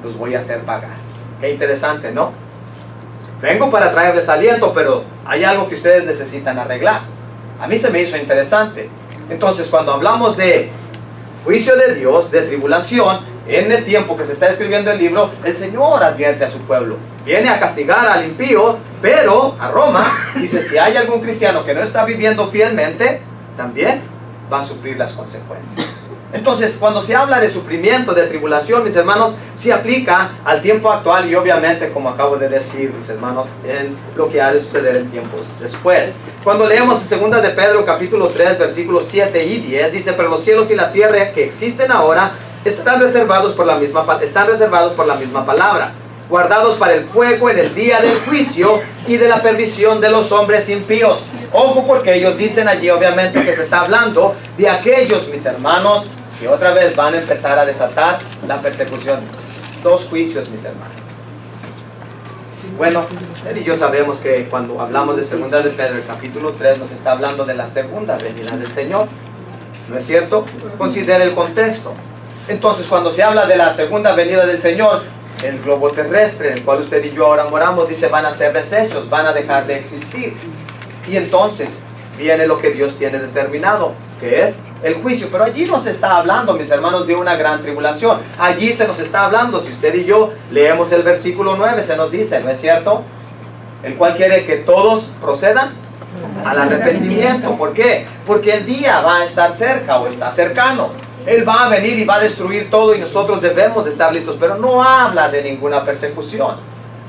los voy a hacer pagar. Qué interesante, ¿no? Vengo para traerles aliento, pero hay algo que ustedes necesitan arreglar. A mí se me hizo interesante. Entonces, cuando hablamos de juicio de Dios, de tribulación, en el tiempo que se está escribiendo el libro, el Señor advierte a su pueblo. Viene a castigar al impío, pero a Roma dice, si hay algún cristiano que no está viviendo fielmente, también va a sufrir las consecuencias. Entonces, cuando se habla de sufrimiento, de tribulación, mis hermanos, se aplica al tiempo actual y obviamente, como acabo de decir, mis hermanos, en lo que ha de suceder en tiempos después. Cuando leemos en 2 de Pedro, capítulo 3, versículos 7 y 10, dice, pero los cielos y la tierra que existen ahora están reservados por la misma palabra, guardados para el fuego en el día del juicio y de la perdición de los hombres impíos. Ojo, porque ellos dicen allí, obviamente, que se está hablando de aquellos, mis hermanos, que otra vez van a empezar a desatar la persecución. 2 juicios, mis hermanos. Bueno, usted y yo sabemos que cuando hablamos de 2 de Pedro, el capítulo 3, nos está hablando de la segunda venida del Señor. ¿No es cierto? Considere el contexto. Entonces, cuando se habla de la segunda venida del Señor, el globo terrestre en el cual usted y yo ahora moramos, dice, van a ser deshechos, van a dejar de existir. Y entonces viene lo que Dios tiene determinado, que es el juicio. Pero allí no se está hablando, mis hermanos, de una gran tribulación. Allí se nos está hablando, si usted y yo leemos el versículo 9, se nos dice, ¿no es cierto? El cual quiere que todos procedan Al arrepentimiento. ¿Por qué? Porque el día va a estar cerca o está cercano. Él va a venir y va a destruir todo y nosotros debemos estar listos. Pero no habla de ninguna persecución.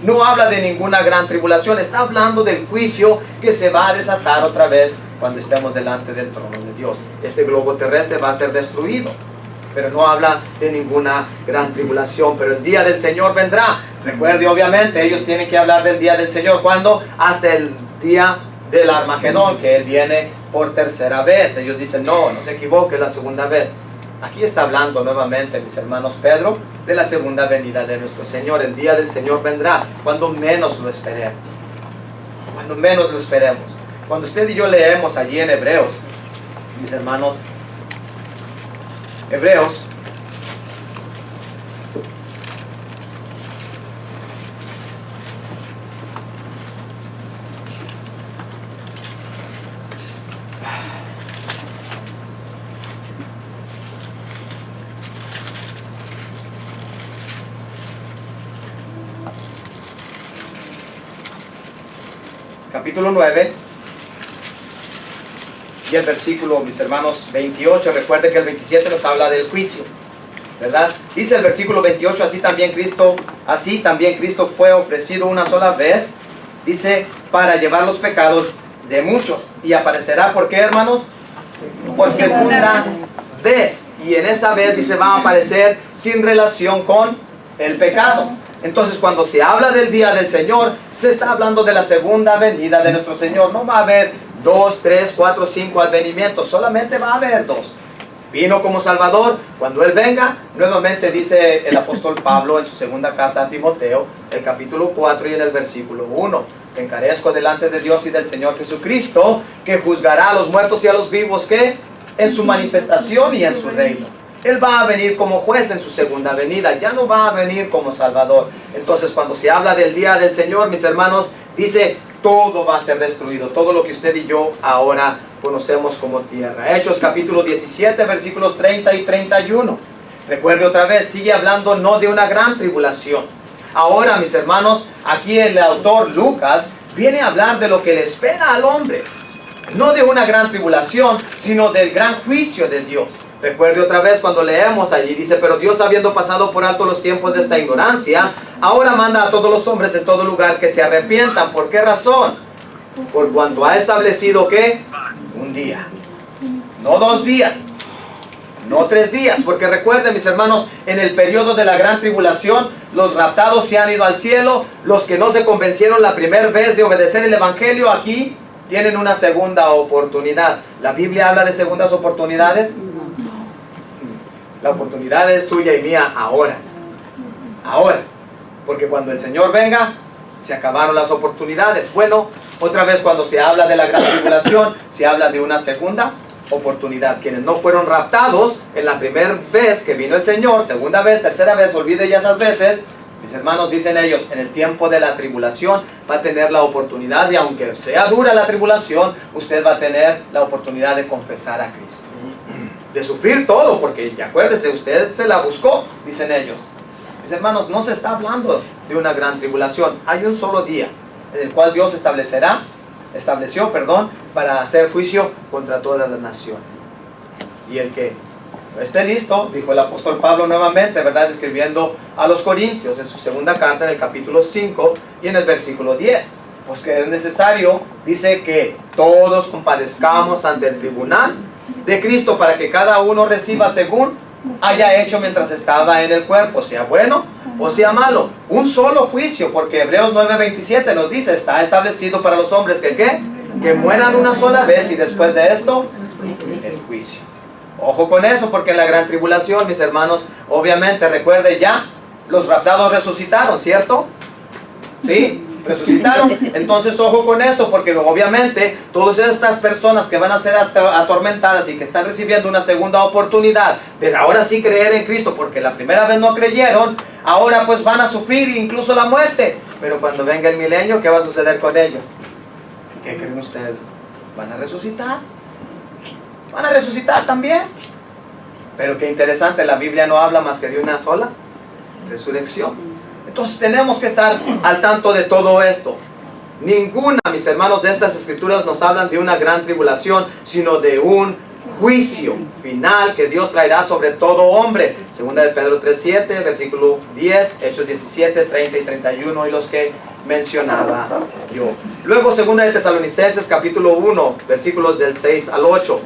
No habla de ninguna gran tribulación. Está hablando del juicio que se va a desatar otra vez cuando estemos delante del trono de Dios. Este globo terrestre va a ser destruido. Pero no habla de ninguna gran tribulación. Pero el día del Señor vendrá. Recuerde, obviamente, ellos tienen que hablar del día del Señor. ¿Cuándo? Hasta el día del Armagedón, que Él viene por tercera vez. Ellos dicen, no se equivoque, la segunda vez. Aquí está hablando nuevamente, mis hermanos, Pedro, de la segunda venida de nuestro Señor. El día del Señor vendrá cuando menos lo esperemos. Cuando menos lo esperemos. Cuando usted y yo leemos allí en Hebreos, mis hermanos, Hebreos, capítulo 9 y el versículo, mis hermanos, 28. Recuerde que el 27 nos habla del juicio, ¿verdad? Dice el versículo 28, así también Cristo fue ofrecido una sola vez, dice, para llevar los pecados de muchos, y aparecerá, ¿por qué, hermanos? Por segunda vez. Y en esa vez, dice, va a aparecer sin relación con el pecado. Entonces, cuando se habla del día del Señor, se está hablando de la segunda venida de nuestro Señor. No va a haber 2, 3, 4, 5 advenimientos, solamente va a haber 2. Vino como Salvador. Cuando Él venga, nuevamente dice el apóstol Pablo en su segunda carta a Timoteo, el capítulo 4 y en el versículo 1. Te encarezco delante de Dios y del Señor Jesucristo, que juzgará a los muertos y a los vivos, que en su manifestación y en su reino. Él va a venir como juez en su segunda venida, ya no va a venir como Salvador. Entonces, cuando se habla del día del Señor, mis hermanos, dice, todo va a ser destruido, todo lo que usted y yo ahora conocemos como tierra. Hechos capítulo 17, versículos 30 y 31. Recuerde otra vez, sigue hablando no de una gran tribulación. Ahora, mis hermanos, aquí el autor Lucas viene a hablar de lo que le espera al hombre. No de una gran tribulación, sino del gran juicio de Dios. Recuerde otra vez cuando leemos allí, dice, pero Dios, habiendo pasado por alto los tiempos de esta ignorancia, ahora manda a todos los hombres en todo lugar que se arrepientan. ¿Por qué razón? Por cuando ha establecido, ¿qué? Un día. No 2 días. No 3 días. Porque recuerden, mis hermanos, en el periodo de la gran tribulación, los raptados se han ido al cielo. Los que no se convencieron la primera vez de obedecer el evangelio, aquí tienen una segunda oportunidad. ¿La Biblia habla de segundas oportunidades? La oportunidad es suya y mía ahora. Ahora. Porque cuando el Señor venga, se acabaron las oportunidades. Bueno, otra vez cuando se habla de la gran tribulación, se habla de una segunda oportunidad. Quienes no fueron raptados en la primera vez que vino el Señor, segunda vez, tercera vez, olvide ya esas veces, mis hermanos, dicen ellos, en el tiempo de la tribulación va a tener la oportunidad, y aunque sea dura la tribulación, usted va a tener la oportunidad de confesar a Cristo. De sufrir todo, porque ya acuérdese, usted se la buscó, dicen ellos. Mis hermanos, no se está hablando de una gran tribulación. Hay un solo día en el cual Dios estableció, para hacer juicio contra todas las naciones. Y el que no esté listo, dijo el apóstol Pablo nuevamente, ¿verdad? Escribiendo a los Corintios en su segunda carta, en el capítulo 5 y en el versículo 10. Pues que es necesario, dice, que todos compadezcamos ante el tribunal de Cristo, para que cada uno reciba según haya hecho mientras estaba en el cuerpo, sea bueno o sea malo. Un solo juicio, porque Hebreos 9:27 nos dice, está establecido para los hombres que ¿qué? Que mueran una sola vez, y después de esto, el juicio. Ojo con eso, porque en la gran tribulación, mis hermanos, obviamente, recuerde ya, los raptados resucitaron, ¿cierto? ¿Sí? Resucitaron. Entonces, ojo con eso, porque obviamente todas estas personas que van a ser atormentadas y que están recibiendo una segunda oportunidad de ahora sí creer en Cristo, porque la primera vez no creyeron, ahora pues van a sufrir incluso la muerte. Pero cuando venga el milenio, ¿qué va a suceder con ellos? ¿Qué creen ustedes? ¿Van a resucitar? Van a resucitar también. Pero qué interesante, la Biblia no habla más que de una sola resurrección. Entonces tenemos que estar al tanto de todo esto. Ninguna, mis hermanos, de estas escrituras nos hablan de una gran tribulación, sino de un juicio final que Dios traerá sobre todo hombre. Segunda de Pedro 3:7, versículo 10, Hechos 17, 30 y 31 y los que mencionaba yo. Luego segunda de Tesalonicenses capítulo 1, versículos del 6 al 8.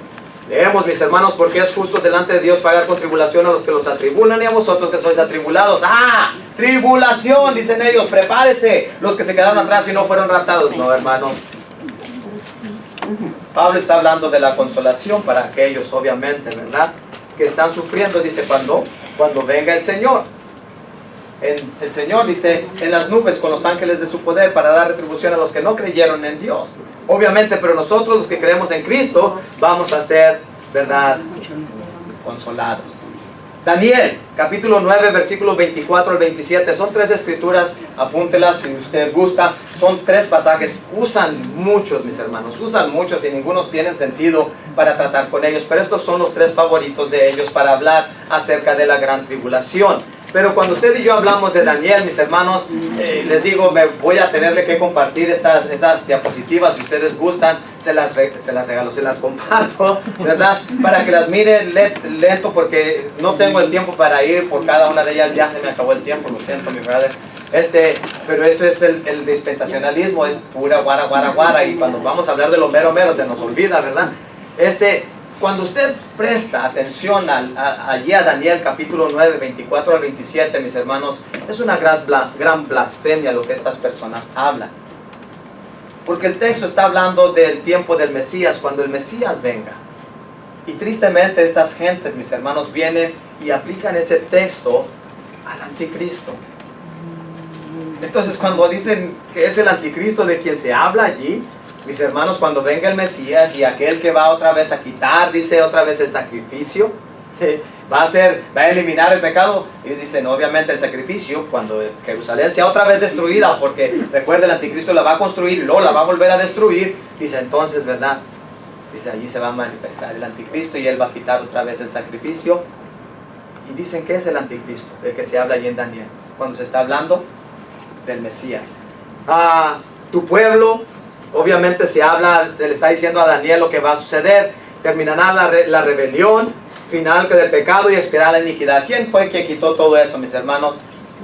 Leemos, mis hermanos, porque es justo delante de Dios pagar con tribulación a los que los atribulan y a vosotros que sois atribulados. ¡Ah! Tribulación, dicen ellos, prepárese, los que se quedaron atrás y no fueron raptados. No, hermano. Pablo está hablando de la consolación para aquellos, obviamente, ¿verdad? Que están sufriendo, dice, cuando venga el Señor. El Señor dice, en las nubes con los ángeles de su poder para dar retribución a los que no creyeron en Dios. Obviamente, pero nosotros los que creemos en Cristo vamos a ser, ¿verdad?, consolados. Daniel, capítulo 9, versículos 24 al 27. Son 3 escrituras, apúntelas si usted gusta. Son 3 pasajes. Usan muchos, mis hermanos. Usan muchos y ninguno tiene sentido para tratar con ellos. Pero estos son los 3 favoritos de ellos para hablar acerca de la gran tribulación. Pero cuando usted y yo hablamos de Daniel, mis hermanos, les digo, me voy a tenerle que compartir estas diapositivas. Si ustedes gustan, se las regalo, se las comparto, ¿verdad? Para que las miren lento, porque no tengo el tiempo para ir por cada una de ellas. Ya se me acabó el tiempo, lo siento, mi brother. Pero eso es el dispensacionalismo, es pura guara. Y cuando vamos a hablar de lo mero se nos olvida, ¿verdad? Cuando usted presta atención allí a Daniel capítulo 9, 24 al 27, mis hermanos, es una gran blasfemia lo que estas personas hablan. Porque el texto está hablando del tiempo del Mesías, cuando el Mesías venga. Y tristemente estas gentes, mis hermanos, vienen y aplican ese texto al anticristo. Entonces cuando dicen que es el anticristo de quien se habla allí, mis hermanos, cuando venga el Mesías y aquel que va otra vez a quitar, dice otra vez el sacrificio, va a eliminar el pecado. Ellos dicen, obviamente el sacrificio, cuando Jerusalén sea otra vez destruida, porque recuerda el anticristo la va a construir y luego la va a volver a destruir, dice entonces, ¿verdad? Dice, allí se va a manifestar el anticristo y él va a quitar otra vez el sacrificio. Y dicen, ¿qué es el anticristo? El que se habla allí en Daniel, cuando se está hablando del Mesías. Tu pueblo, obviamente se le está diciendo a Daniel lo que va a suceder. Terminará la rebelión final del pecado y esperará la iniquidad. ¿Quién fue que quitó todo eso, mis hermanos?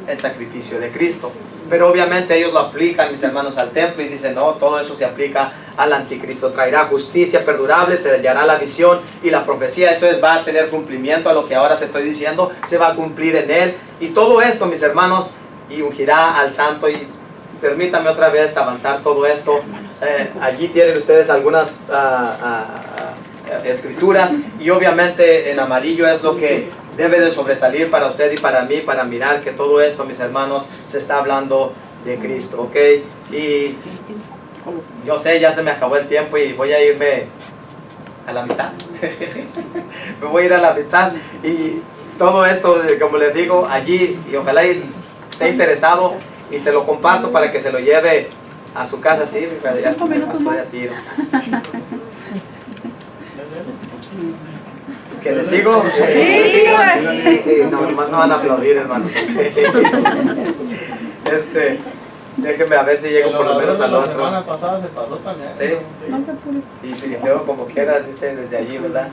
El sacrificio de Cristo. Pero obviamente ellos lo aplican, mis hermanos, al templo y dicen, no, todo eso se aplica al anticristo. Traerá justicia perdurable, se le dará la visión y la profecía. Esto va a tener cumplimiento a lo que ahora te estoy diciendo, se va a cumplir en él. Y todo esto, mis hermanos, y ungirá al santo. Y permítanme otra vez avanzar todo esto. Allí tienen ustedes algunas escrituras y obviamente en amarillo es lo que debe de sobresalir para usted y para mí, para mirar que todo esto, mis hermanos, se está hablando de Cristo, ¿ok? Y yo sé, ya se me acabó el tiempo y voy a irme a la mitad. Me voy a ir a la mitad y todo esto, como les digo, allí, y ojalá esté interesado y se lo comparto para que se lo lleve a su casa. Sí, ya se me pasó de tiro. ¿Que le sigo? Sí. No, nomás no van a aplaudir, hermanos. Déjenme a ver si llego por lo menos al otro. La semana pasada se pasó también. Sí. Y luego como quiera, dice desde allí, ¿verdad?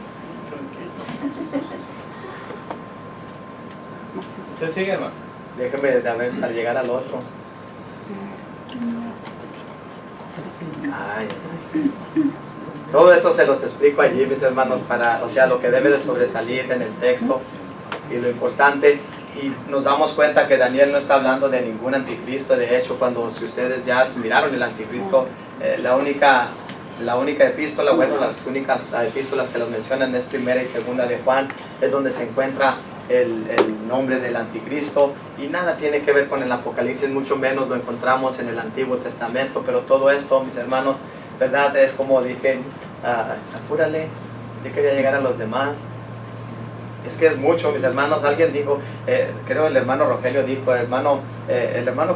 ¿Usted sigue, hermano? Déjenme a ver al llegar al otro. Ay. Todo eso se los explico allí, mis hermanos, lo que debe de sobresalir en el texto y lo importante. Y nos damos cuenta que Daniel no está hablando de ningún anticristo. De hecho, si ustedes ya miraron el anticristo, la única epístola, bueno, las únicas epístolas que los mencionan es primera y segunda de Juan, es donde se encuentra el nombre del anticristo, y nada tiene que ver con el Apocalipsis, mucho menos lo encontramos en el Antiguo Testamento. Pero todo esto, mis hermanos, verdad, es como dije, apúrale, yo quería llegar a los demás. Es que es mucho, mis hermanos. Alguien dijo, creo el hermano Rogelio dijo, el hermano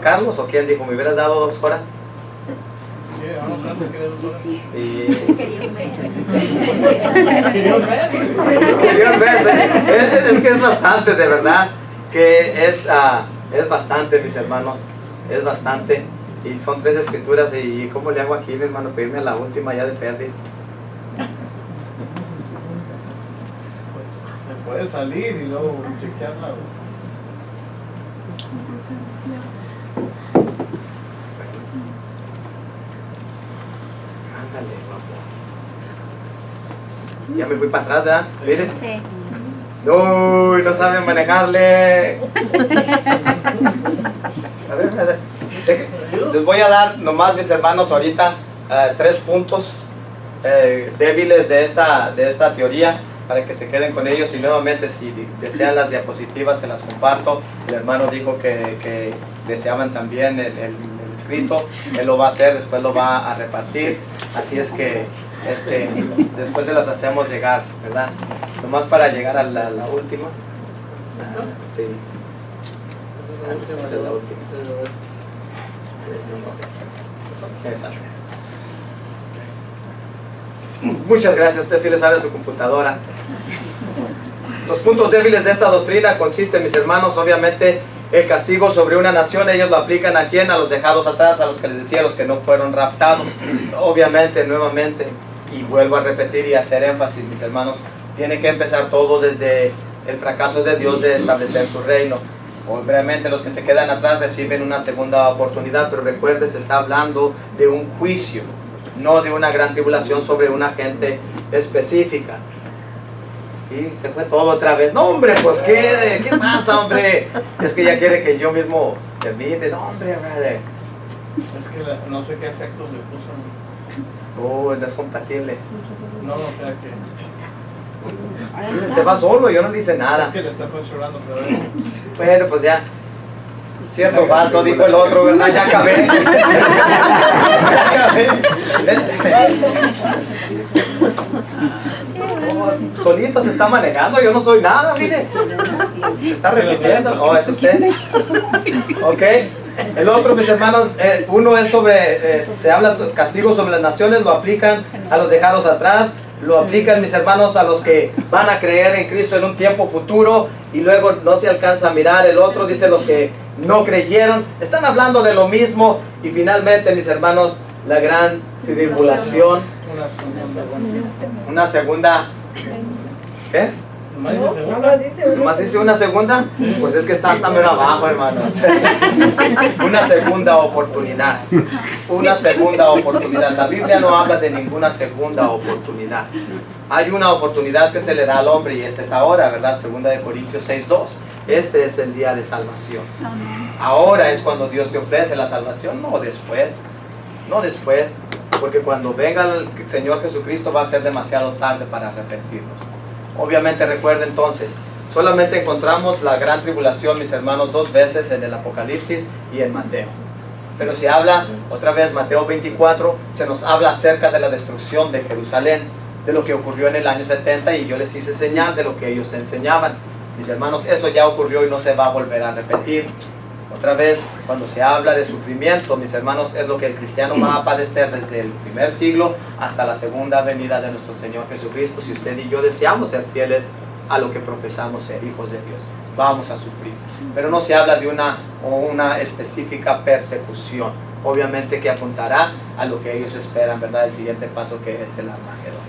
Carlos, o quién dijo, ¿me hubieras dado 2 horas? Es que es bastante, de verdad, que es bastante, mis hermanos, es bastante. Y son 3 escrituras y ¿cómo le hago aquí, mi hermano? Pedirme a la última ya de perdis. Se puede salir y luego chequearla. Ándale, guapo. Ya me fui para atrás, ¿verdad? Miren. Sí. Uy, no saben manejarle. A ver, les voy a dar nomás, mis hermanos, ahorita 3 puntos débiles de esta teoría para que se queden con ellos, y nuevamente si desean las diapositivas se las comparto. El hermano dijo que deseaban también el escrito, él lo va a hacer, después lo va a repartir, así es que después se las hacemos llegar, ¿verdad? Nomás para llegar a la última. Sí. Esa es la última. Esa. Muchas gracias, usted sí le sabe a su computadora. Los puntos débiles de esta doctrina consisten, mis hermanos, obviamente el castigo sobre una nación. Ellos lo aplican ¿a quién? A los dejados atrás, a los que les decía, a los que no fueron raptados. Obviamente, nuevamente, y vuelvo a repetir y a hacer énfasis, mis hermanos, tiene que empezar todo desde el fracaso de Dios de establecer su reino. Obviamente los que se quedan atrás reciben una segunda oportunidad, pero recuerde, se está hablando de un juicio, no de una gran tribulación sobre una gente específica. Y se fue todo otra vez. No, hombre, pues ¿qué pasa, hombre? Es que ya quiere que yo mismo termine. No, hombre, brother. Es que no sé qué efectos le puso. No es compatible. No, o sea que... Se va solo, yo no le hice nada. Es que le está controlando, pero... Bueno, pues ya. Cierto o falso, dijo el otro, ¿verdad? Ya acabé. Ya acabé. Solito se está manejando, yo no soy nada, mire. Se está repitiendo. ¿Oh, es usted? Ok. El otro, mis hermanos, uno es sobre, se habla castigo sobre las naciones, lo aplican a los dejados atrás, lo aplican, mis hermanos, a los que van a creer en Cristo en un tiempo futuro, y luego no se alcanza a mirar. El otro dice los que no creyeron. Están hablando de lo mismo. Y finalmente, mis hermanos, la gran tribulación, una segunda, ¿qué? ¿Nomás dice una segunda? Pues es que está hasta mero abajo, hermanos. Una segunda oportunidad. Una segunda oportunidad. La Biblia no habla de ninguna segunda oportunidad. Hay una oportunidad que se le da al hombre, y esta es ahora, ¿verdad? Segunda de Corintios 6:2. Este es el día de salvación. Ahora es cuando Dios te ofrece la salvación, no después. No después, porque cuando venga el Señor Jesucristo va a ser demasiado tarde para arrepentirnos. Obviamente, recuerden entonces, solamente encontramos la gran tribulación, mis hermanos, 2 veces en el Apocalipsis y en Mateo. Pero si habla, otra vez, Mateo 24, se nos habla acerca de la destrucción de Jerusalén, de lo que ocurrió en el año 70, y yo les hice señal de lo que ellos enseñaban. Mis hermanos, eso ya ocurrió y no se va a volver a repetir. Otra vez, cuando se habla de sufrimiento, mis hermanos, es lo que el cristiano va a padecer desde el primer siglo hasta la segunda venida de nuestro Señor Jesucristo. Si usted y yo deseamos ser fieles a lo que profesamos ser hijos de Dios, vamos a sufrir. Pero no se habla de una específica persecución. Obviamente que apuntará a lo que ellos esperan, ¿verdad? El siguiente paso, que es el Armagedón.